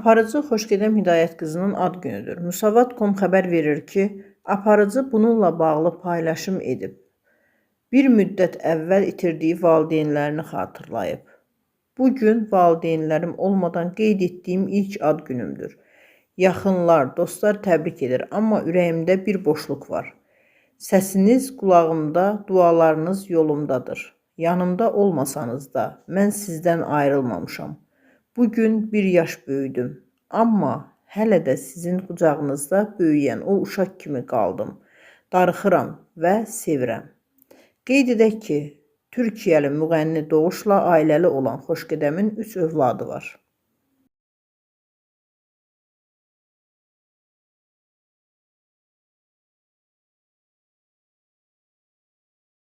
Aparıcı Xoşgədəm Hidayət qızının ad günüdür. Müsavat.com xəbər verir ki, aparıcı bununla bağlı paylaşım edib. Bir müddət əvvəl itirdiyi valideynlərini xatırlayıb. Bu gün valideynlərim olmadan qeyd etdiyim ilk ad günümdür. Yaxınlar, dostlar təbrik edir, amma ürəyimdə bir boşluq var. Səsiniz qulağımda, dualarınız yolumdadır. Yanımda olmasanız da mən sizdən ayrılmamışam. Bugün bir yaş böyüdüm, amma hələ də sizin qucağınızda böyüyən o uşaq kimi qaldım. Darıxıram və sevirəm. Qeyd edək ki, Türkiyəli müğənni doğuşla ailəli olan Xoşgədəmin 3 övladı var.